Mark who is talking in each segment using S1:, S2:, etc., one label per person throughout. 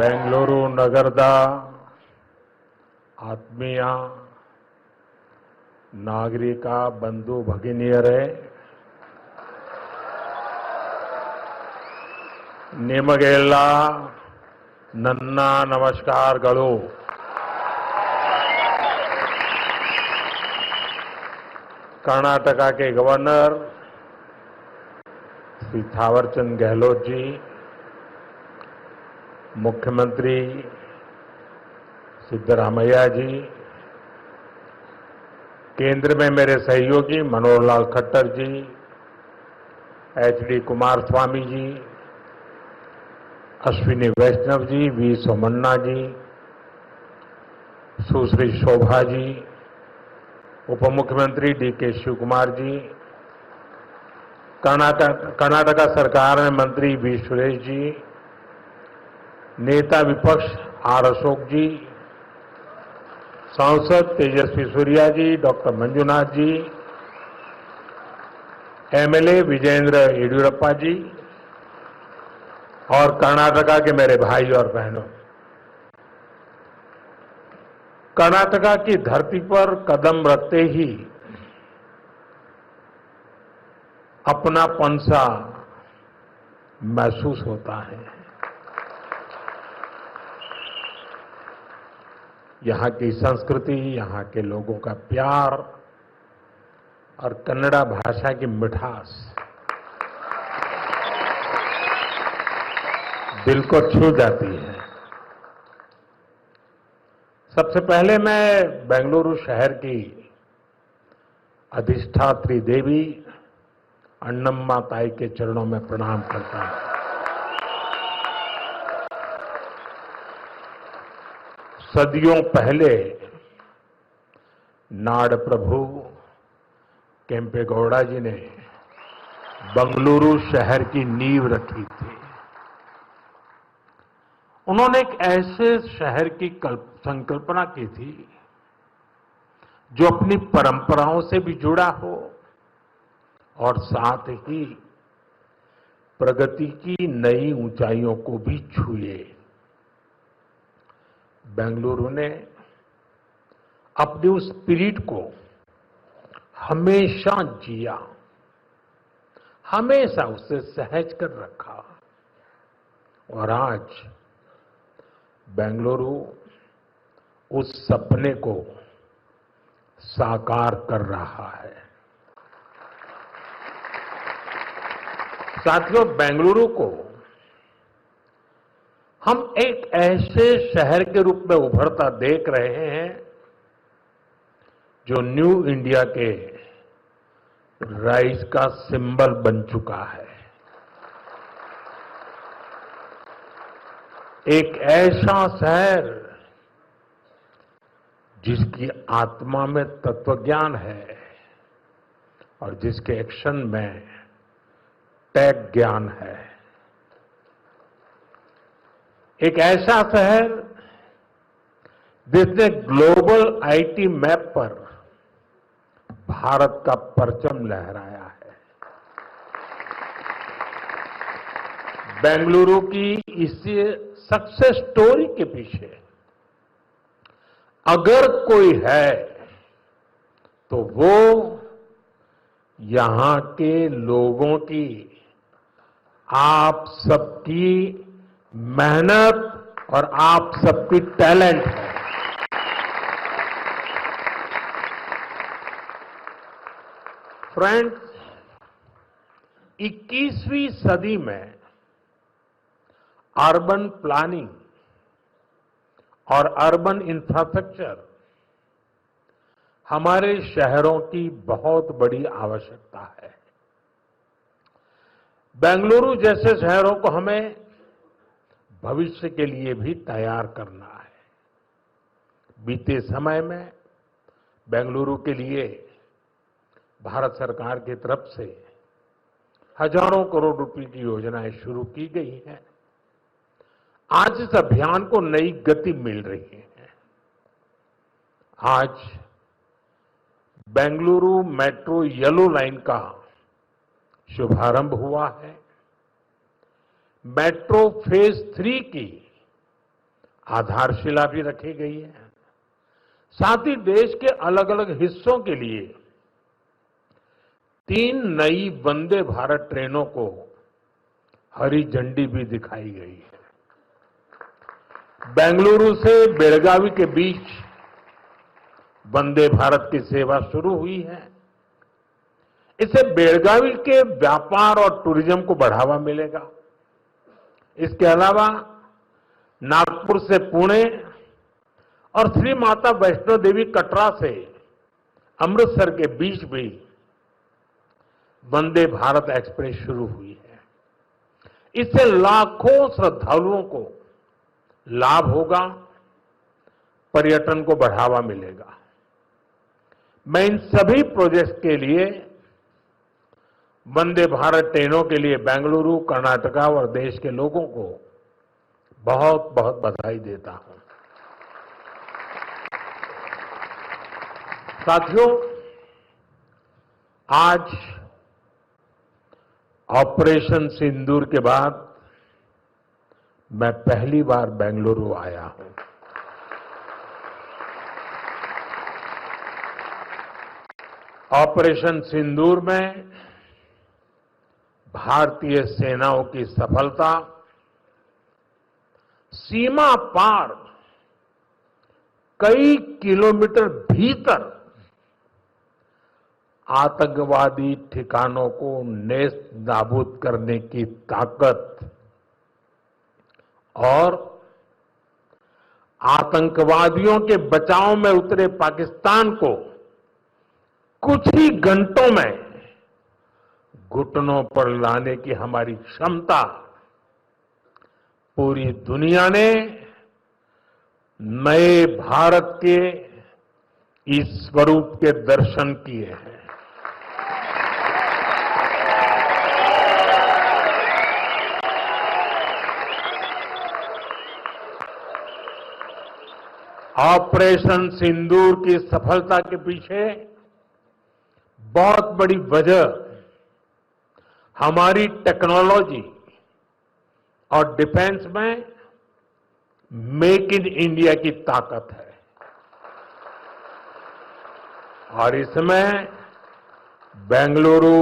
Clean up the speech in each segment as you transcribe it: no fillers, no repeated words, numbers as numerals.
S1: ಬೆಂಗಳೂರು ನಗರದ ಆತ್ಮೀಯ ನಾಗರಿಕ ಬಂಧು ಭಗಿನಿಯರೇ, ನಿಮಗೆಲ್ಲ ನನ್ನ ನಮಸ್ಕಾರಗಳು. कर्नाटक के गवर्नर श्री थावरचंद गहलोत जी, मुख्यमंत्री सिद्धरामैया जी, केंद्र में मेरे सहयोगी मनोहर लाल खट्टर जी, एचडी कुमारस्वामी जी, अश्विनी वैष्णव जी, वी सोमन्ना जी, सुश्री शोभा जी, उप मुख्यमंत्री डीके शिव कुमार जी, कर्नाटक सरकार में मंत्री वी सुरेश जी, नेता विपक्ष आर अशोक जी, सांसद तेजस्वी सूर्या जी, डॉक्टर मंजुनाथ जी, एमएलए विजयेंद्र येडियुरप्पा जी और कर्नाटका के मेरे भाई और बहनों, कर्नाटका की धरती पर कदम रखते ही अपनापन सा महसूस होता है। यहाँ की संस्कृति, यहाँ के लोगों का प्यार और कन्नड़ा भाषा की मिठास दिल को छू जाती है। सबसे पहले मैं बेंगलुरु शहर की अधिष्ठात्री देवी अन्नम्मा ताई के चरणों में प्रणाम करता हूं। सदियों पहले नाड़ प्रभु केम्पेगौड़ा जी ने बेंगलुरु शहर की नींव रखी थी। उन्होंने एक ऐसे शहर की संकल्पना की थी जो अपनी परंपराओं से भी जुड़ा हो और साथ ही प्रगति की नई ऊंचाइयों को भी छुए। बेंगलुरु ने अपनी उस स्पिरिट को हमेशा जिया, हमेशा उसे सहज कर रखा और आज बेंगलुरु उस सपने को साकार कर रहा है। साथियों, बेंगलुरु को हम एक ऐसे शहर के रूप में उभरता देख रहे हैं जो न्यू इंडिया के राइज का सिंबल बन चुका है। एक ऐसा शहर जिसकी आत्मा में तत्वज्ञान है और जिसके एक्शन में टेक ज्ञान है। एक ऐसा शहर जिसने ग्लोबल आईटी मैप पर भारत का परचम लहराया है। बेंगलुरु की इस सक्सेस स्टोरी के पीछे अगर कोई है तो वो यहां के लोगों की, आप सबकी मेहनत और आप सबकी टैलेंट है। फ्रेंड्स, 21वीं सदी में अर्बन प्लानिंग और अर्बन इंफ्रास्ट्रक्चर हमारे शहरों की बहुत बड़ी आवश्यकता है। बेंगलुरु जैसे शहरों को हमें भविष्य के लिए भी तैयार करना है। बीते समय में बेंगलुरु के लिए भारत सरकार की तरफ से हजारों करोड़ रुपए की योजनाएं शुरू की गई हैं। आज इस अभियान को नई गति मिल रही है। आज बेंगलुरु मेट्रो येलो लाइन का शुभारंभ हुआ है। मेट्रो फेज 3 की आधारशिला भी रखी गई है। साथ ही देश के अलग अलग हिस्सों के लिए 3 नई वंदे भारत ट्रेनों को हरी झंडी भी दिखाई गई है। बेंगलुरु से बेलगावी के बीच वंदे भारत की सेवा शुरू हुई है। इससे बेलगावी के व्यापार और टूरिज्म को बढ़ावा मिलेगा। इसके अलावा नागपुर से पुणे और श्री माता वैष्णो देवी कटरा से अमृतसर के बीच भी वंदे भारत एक्सप्रेस शुरू हुई है। इससे लाखों श्रद्धालुओं को लाभ होगा, पर्यटन को बढ़ावा मिलेगा। मैं इन सभी प्रोजेक्ट्स के लिए वंदे भारत ट्रेनों के लिए बेंगलुरु, कर्नाटका और देश के लोगों को बहुत बहुत बधाई देता हूं। साथियों, आज ऑपरेशन सिंदूर के बाद मैं पहली बार बेंगलुरु आया हूं। ऑपरेशन सिंदूर में भारतीय सेनाओं की सफलता सीमा पार कई किलोमीटर भीतर आतंकवादी ठिकानों को नेस्त नाबूद करने की ताकत और आतंकवादियों के बचाव में उतरे पाकिस्तान को कुछ ही घंटों में घुटनों पर लाने की हमारी क्षमता पूरी दुनिया ने नए भारत के इस स्वरूप के दर्शन किए हैं। ऑपरेशन सिंदूर की सफलता के पीछे बहुत बड़ी वजह हमारी टेक्नोलॉजी और डिफेंस में मेक इन इंडिया की ताकत है। और इसमें बेंगलुरु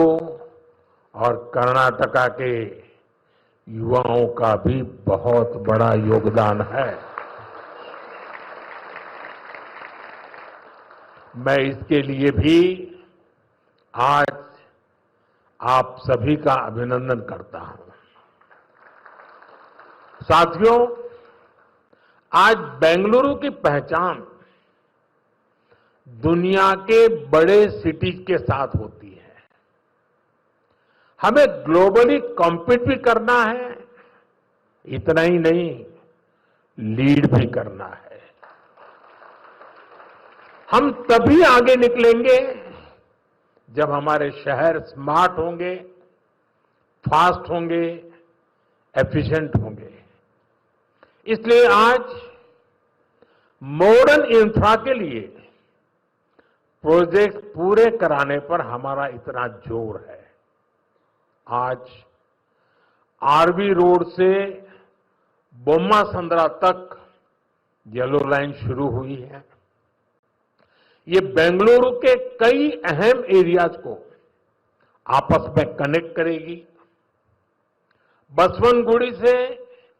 S1: और कर्नाटका के युवाओं का भी बहुत बड़ा योगदान है। मैं इसके लिए भी आज आप सभी का अभिनंदन करता हूं। साथियों, आज बेंगलुरु की पहचान दुनिया के बड़े सिटीज के साथ होती है। हमें ग्लोबली कॉम्पीट भी करना है, इतना ही नहीं, लीड भी करना है। हम तभी आगे निकलेंगे जब हमारे शहर स्मार्ट होंगे, फास्ट होंगे, एफिशिएंट होंगे। इसलिए आज मॉडर्न इंफ्रा के लिए प्रोजेक्ट पूरे कराने पर हमारा इतना जोर है। आज आरवी रोड से बोम्मा संद्रा तक येलो लाइन शुरू हुई है। ये बेंगलुरु के कई अहम एरियाज को आपस में कनेक्ट करेगी। बसवनगुड़ी से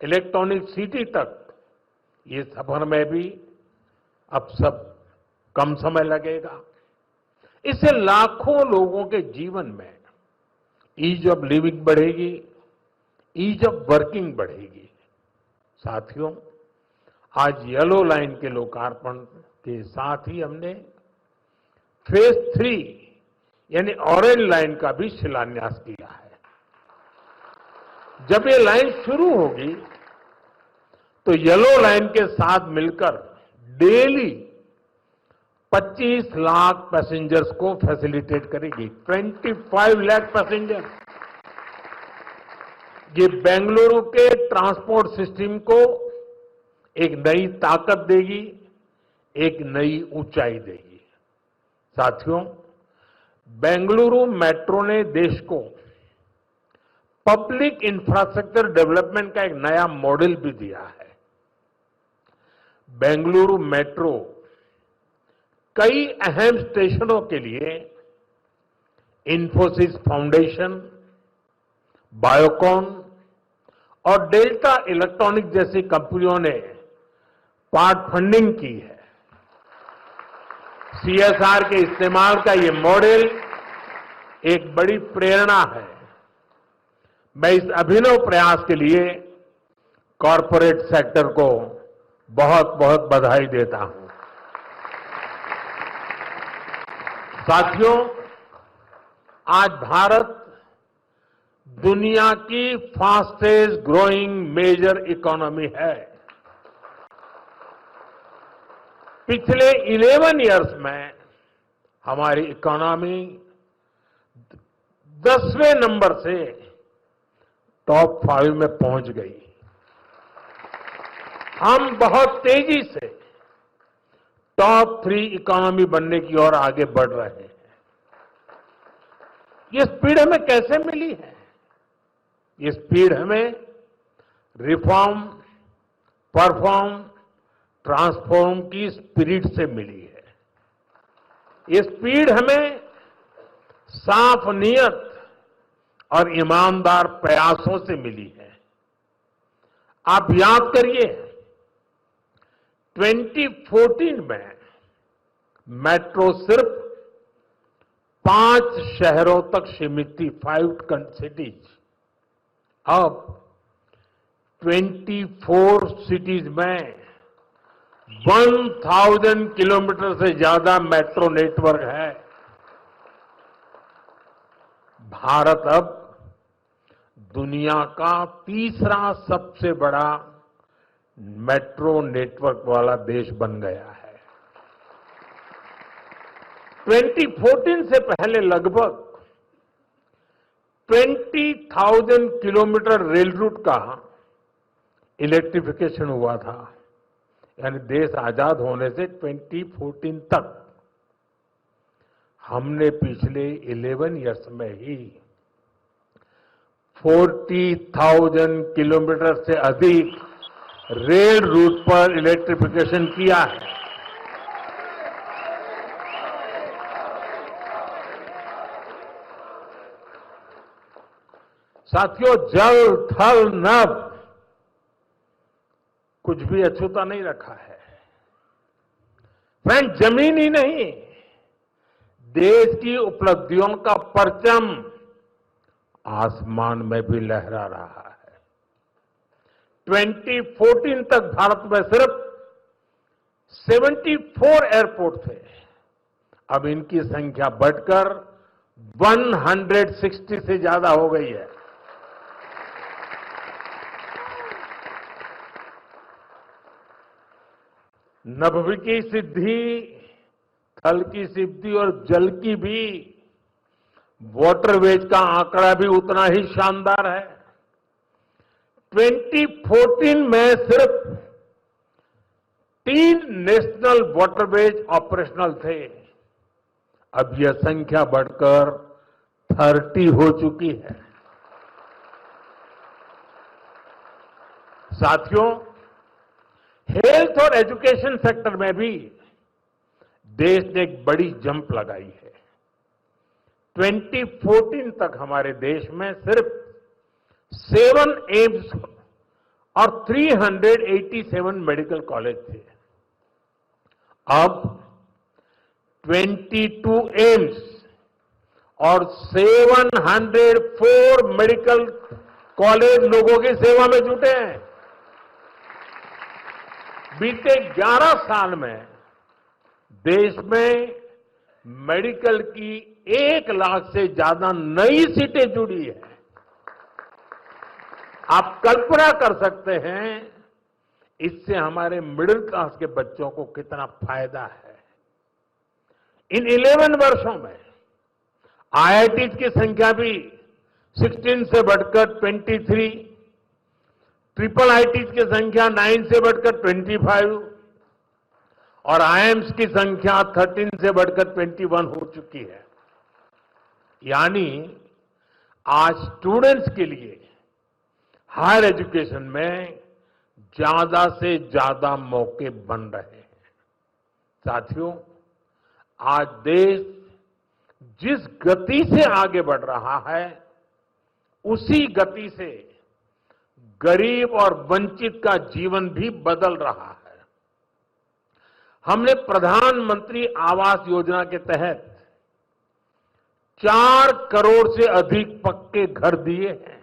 S1: इलेक्ट्रॉनिक सिटी तक ये सफर में भी अब सब कम समय लगेगा। इससे लाखों लोगों के जीवन में ईज ऑफ लिविंग बढ़ेगी, ईज ऑफ वर्किंग बढ़ेगी। साथियों, आज येलो लाइन के लोकार्पण के साथ ही हमने फेज 3 यानी ऑरेंज लाइन का भी शिलान्यास किया है। जब ये लाइन शुरू होगी तो येलो लाइन के साथ मिलकर डेली 25 लाख पैसेंजर्स को फैसिलिटेट करेगी। 25 लाख पैसेंजर। ये बेंगलुरु के ट्रांसपोर्ट सिस्टम को एक नई ताकत देगी, एक नई ऊंचाई देगी। साथियों, बेंगलुरु मेट्रो ने देश को पब्लिक इंफ्रास्ट्रक्चर डेवलपमेंट का एक नया मॉडल भी दिया है। बेंगलुरु मेट्रो कई अहम स्टेशनों के लिए इंफोसिस फाउंडेशन, बायोकॉन और डेल्टा इलेक्ट्रॉनिक जैसी कंपनियों ने पार्ट फंडिंग की है। सीएसआर के इस्तेमाल का ये मॉडल एक बड़ी प्रेरणा है। मैं इस अभिनव प्रयास के लिए कॉरपोरेट सेक्टर को बहुत बहुत बधाई देता हूं। साथियों, आज भारत दुनिया की फास्टेस्ट ग्रोइंग मेजर इकोनॉमी है। पिछले 11 इयर्स में हमारी इकोनॉमी 10वें नंबर से टॉप 5 में पहुंच गई। हम बहुत तेजी से टॉप 3 इकोनॉमी बनने की ओर आगे बढ़ रहे हैं। ये स्पीड हमें कैसे मिली है? ये स्पीड हमें रिफॉर्म, परफॉर्म, ट्रांसफॉर्म की स्पिरिट से मिली है। ये स्पीड हमें साफ नियत और ईमानदार प्रयासों से मिली है। आप याद करिए, 2014 में मेट्रो सिर्फ 5 शहरों तक सीमित थी, 5 सिटीज। अब 24 सिटीज में 1000 किलोमीटर से ज्यादा मेट्रो नेटवर्क है। भारत अब दुनिया का तीसरा सबसे बड़ा मेट्रो नेटवर्क वाला देश बन गया है। 2014 से पहले लगभग 20,000 किलोमीटर रेल रूट का इलेक्ट्रिफिकेशन हुआ था। यानी देश आजाद होने से 2014 तक हमने पिछले 11 इयर्स में ही 40,000 किलोमीटर से अधिक रेल रूट पर इलेक्ट्रिफिकेशन किया है। साथियों, जल, थल, नभ कुछ भी अछूता नहीं रखा है। फ्रेंड, जमीन ही नहीं, देश की उपलब्धियों का परचम आसमान में भी लहरा रहा है। 2014 तक भारत में सिर्फ 74 एयरपोर्ट थे। अब इनकी संख्या बढ़कर 160 से ज्यादा हो गई है। नभ की सिद्धि, थल की सिद्धि और जल की भी वाटरवेज का आंकड़ा भी उतना ही शानदार है। 2014 में सिर्फ 3 नेशनल वाटरवेज ऑपरेशनल थे। अब यह संख्या बढ़कर 30 हो चुकी है। साथियों, हेल्थ और एजुकेशन सेक्टर में भी देश ने एक बड़ी जंप लगाई है। 2014 तक हमारे देश में सिर्फ 7 एम्स और 387 मेडिकल कॉलेज थे। अब 22 एम्स और 704 मेडिकल कॉलेज लोगों की सेवा में जुटे हैं। बीते 11 साल में देश में मेडिकल की 1 लाख से ज्यादा नई सीटें जुड़ी है। आप कल्पना कर सकते हैं इससे हमारे मिडिल क्लास के बच्चों को कितना फायदा है। इन 11 वर्षों में आईआईटी की संख्या भी 16 से बढ़कर 23, ट्रिपल आईटी की संख्या 9 से बढ़कर 25 और आईएम्स की संख्या 13 से बढ़कर 21 हो चुकी है। यानी आज स्टूडेंट्स के लिए हायर एजुकेशन में ज्यादा से ज्यादा मौके बन रहे हैं। साथियों, आज देश जिस गति से आगे बढ़ रहा है, उसी गति से गरीब और वंचित का जीवन भी बदल रहा है। हमने प्रधानमंत्री आवास योजना के तहत 4 करोड़ से अधिक पक्के घर दिए हैं।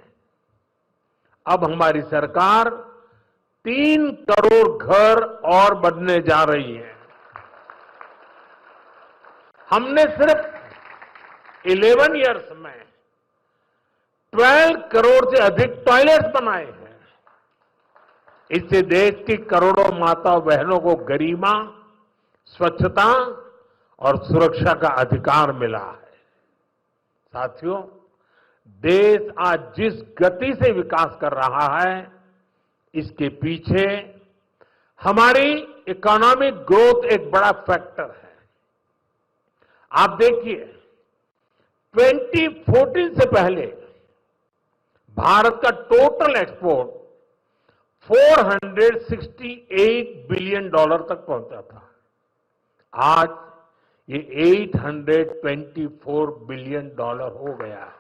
S1: अब हमारी सरकार 3 करोड़ घर और बनने जा रही है। हमने सिर्फ 11 इयर्स में 12 करोड़ से अधिक टॉयलेट्स बनाए हैं। इससे देश की करोड़ों माता बहनों को गरिमा, स्वच्छता और सुरक्षा का अधिकार मिला है। साथियों, देश आज जिस गति से विकास कर रहा है, इसके पीछे हमारी इकोनॉमिक ग्रोथ एक बड़ा फैक्टर है। आप देखिए, 2014 से पहले भारत का टोटल एक्सपोर्ट $468 बिलियन तक पहुंचा था। आज ये $824 बिलियन हो गया है।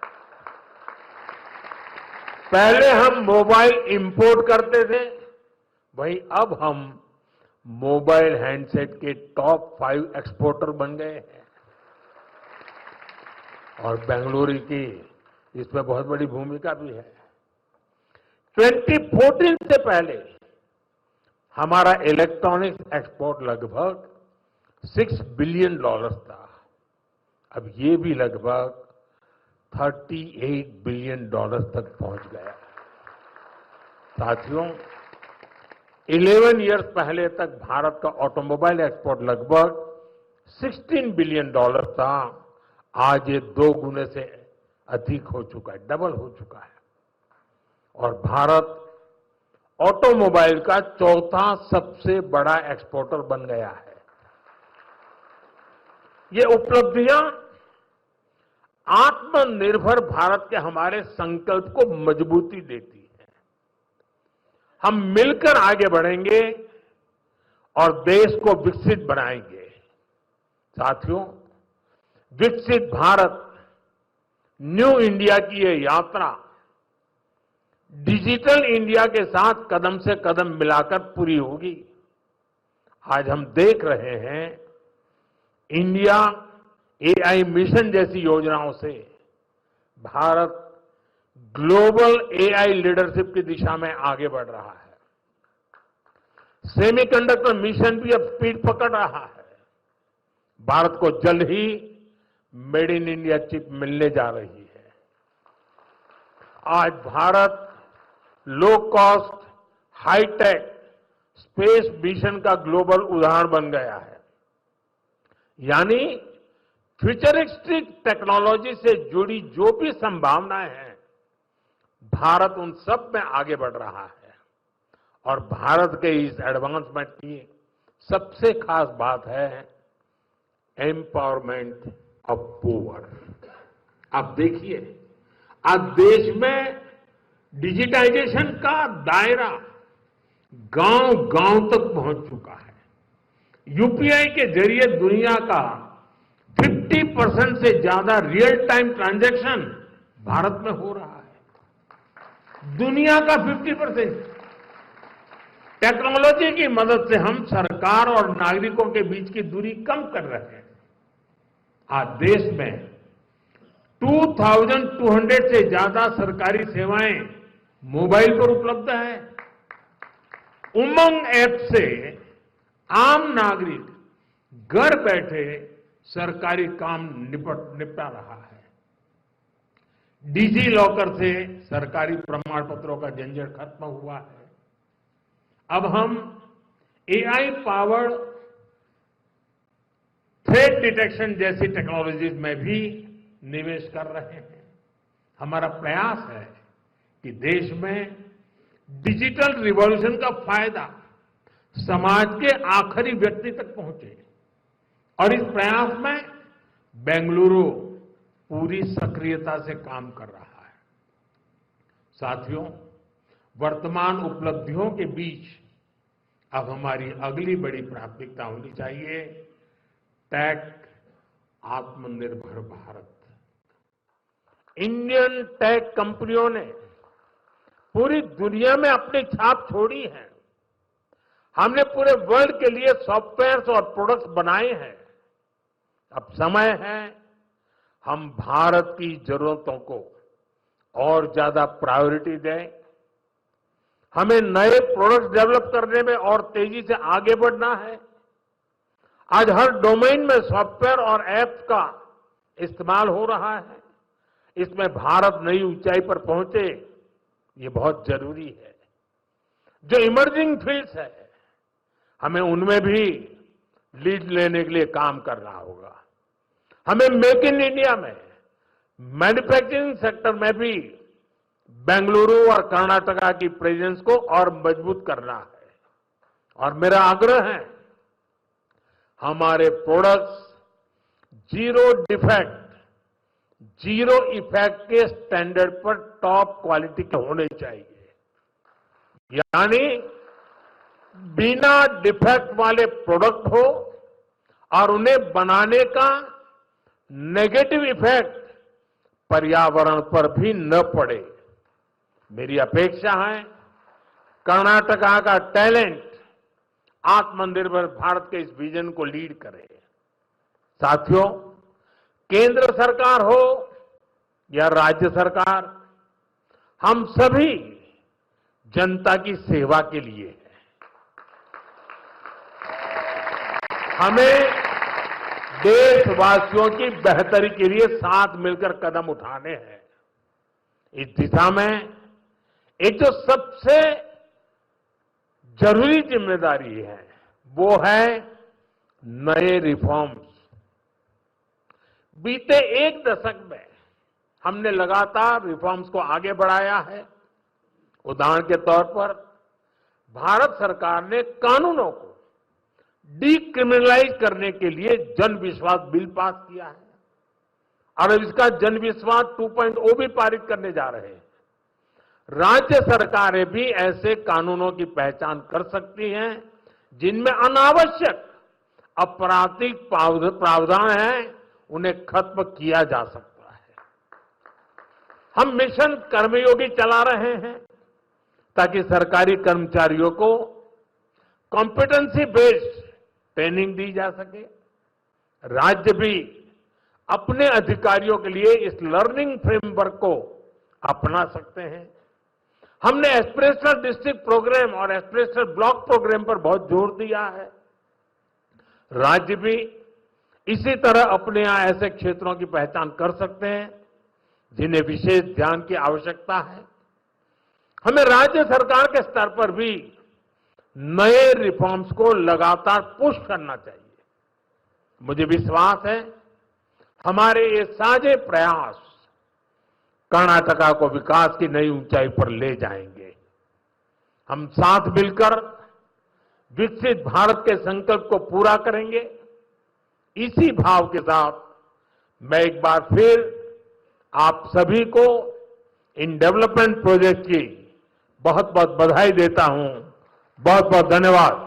S1: पहले हम मोबाइल इंपोर्ट करते थे, वहीं अब हम मोबाइल हैंडसेट के टॉप 5 एक्सपोर्टर बन गए हैं। और बेंगलुरु की इसमें बहुत बड़ी भूमिका भी है। 2014 से पहले हमारा इलेक्ट्रॉनिक्स एक्सपोर्ट लगभग $6 बिलियन था। अब ये भी लगभग $38 बिलियन तक पहुंच गया। साथियों, 11 इयर्स पहले तक भारत का ऑटोमोबाइल एक्सपोर्ट लगभग $16 बिलियन था। आज ये 2 गुने से अधिक हो चुका है, डबल हो चुका है। और भारत ऑटोमोबाइल का 4था सबसे बड़ा एक्सपोर्टर बन गया है। ये उपलब्धियां आत्मनिर्भर भारत के हमारे संकल्प को मजबूती देती है। हम मिलकर आगे बढ़ेंगे और देश को विकसित बनाएंगे। साथियों, विकसित भारत न्यू इंडिया की ये यात्रा डिजिटल इंडिया के साथ कदम से कदम मिलाकर पूरी होगी। आज हम देख रहे हैं, इंडिया एआई मिशन जैसी योजनाओं से भारत ग्लोबल एआई लीडरशिप की दिशा में आगे बढ़ रहा है। सेमीकंडक्टर मिशन भी अब स्पीड पकड़ रहा है। भारत को जल्द ही मेड इन इंडिया चिप मिलने जा रही है। आज Bharat low cost, hi tech space mission का ग्लोबल उदाहरण बन गया है। यानी फ्यूचरिस्टिक टेक्नोलॉजी से जुड़ी जो भी संभावनाएं हैं, भारत उन सब में आगे बढ़ रहा है। और भारत के इस एडवांसमेंट की सबसे खास बात है एम्पावरमेंट ऑफ पुअर। आप देखिए, आज देश में डिजिटाइजेशन का दायरा गांव-गांव तक पहुंच चुका है। यूपीआई के जरिए दुनिया का 50% से ज्यादा रियल टाइम ट्रांजैक्शन भारत में हो रहा है। दुनिया का 50%। टेक्नोलॉजी की मदद से हम सरकार और नागरिकों के बीच की दूरी कम कर रहे हैं। आज देश में 2200 से ज्यादा सरकारी सेवाएं मोबाइल पर उपलब्ध है। उमंग ऐप से आम नागरिक घर बैठे सरकारी काम निपटा रहा है। डिजी लॉकर से सरकारी प्रमाण पत्रों का झंझट खत्म हुआ है। अब हम एआई पावर्ड थ्रेट डिटेक्शन जैसी टेक्नोलॉजीज में भी निवेश कर रहे हैं। हमारा प्रयास है कि देश में डिजिटल रिवॉल्यूशन का फायदा समाज के आखिरी व्यक्ति तक पहुंचे। और इस प्रयास में बेंगलुरु पूरी सक्रियता से काम कर रहा है। साथियों, वर्तमान उपलब्धियों के बीच अब हमारी अगली बड़ी प्राथमिकता होनी चाहिए टेक आत्मनिर्भर भारत। इंडियन टेक कंपनियों ने पूरी दुनिया में अपनी छाप छोड़ी है। हमने पूरे वर्ल्ड के लिए सॉफ्टवेयर और प्रोडक्ट्स बनाए हैं। अब समय है हम भारत की जरूरतों को और ज्यादा प्रायोरिटी दें। हमें नए प्रोडक्ट्स डेवलप करने में और तेजी से आगे बढ़ना है। आज हर डोमेन में सॉफ्टवेयर और ऐप्स का इस्तेमाल हो रहा है। इसमें भारत नई ऊंचाई पर पहुंचे, ये बहुत जरूरी है। जो इमर्जिंग फील्ड्स है, हमें उनमें भी लीड लेने के लिए काम करना होगा। हमें मेक इन इंडिया में मैन्युफैक्चरिंग सेक्टर में भी बेंगलुरु और कर्नाटका की प्रेजेंस को और मजबूत करना है। और मेरा आग्रह है हमारे products zero defect, zero effect के स्टैंडर्ड पर टॉप क्वालिटी के होने चाहिए। यानी बिना डिफेक्ट वाले प्रोडक्ट हो और उन्हें बनाने का नेगेटिव इफेक्ट पर्यावरण पर भी न पड़े। मेरी अपेक्षा है कर्नाटका का टैलेंट आत्मनिर्भर भारत के इस विजन को लीड करे। साथियों, केंद्र सरकार हो या राज्य सरकार, हम सभी जनता की सेवा के लिए हैं। हमें देशवासियों की बेहतरी के लिए साथ मिलकर कदम उठाने हैं। इस दिशा में एक जो सबसे जरूरी जिम्मेदारी है वो है नए रिफॉर्म्स। बीते एक दशक में हमने लगातार रिफॉर्म्स को आगे बढ़ाया है। उदाहरण के तौर पर भारत सरकार ने कानूनों को डीक्रिमिनलाइज करने के लिए जन विश्वास बिल पास किया है और अब इसका जन विश्वास 2.0 भी पारित करने जा रहे हैं। राज्य सरकारें भी ऐसे कानूनों की पहचान कर सकती हैं जिनमें अनावश्यक आपराधिक प्रावधान हैं, उन्हें खत्म किया जा सकता है। हम मिशन कर्मयोगी चला रहे हैं ताकि सरकारी कर्मचारियों को कॉम्पिटेंसी बेस्ड ट्रेनिंग दी जा सके। राज्य भी अपने अधिकारियों के लिए इस लर्निंग फ्रेमवर्क को अपना सकते हैं। हमने एस्पिरेशनल डिस्ट्रिक्ट प्रोग्राम और एस्पिरेशनल ब्लॉक प्रोग्राम पर बहुत जोर दिया है। राज्य भी इसी तरह अपने यहां ऐसे क्षेत्रों की पहचान कर सकते हैं जिन्हें विशेष ध्यान की आवश्यकता है। हमें राज्य सरकार के स्तर पर भी नए रिफॉर्म्स को लगातार पुश करना चाहिए। मुझे विश्वास है हमारे ये साझे प्रयास कर्नाटका को विकास की नई ऊंचाई पर ले जाएंगे। हम साथ मिलकर विकसित भारत के संकल्प को पूरा करेंगे। इसी भाव के साथ मैं एक बार फिर आप सभी को इन डेवलपमेंट प्रोजेक्ट की बहुत बहुत बधाई देता हूं। बहुत बहुत धन्यवाद।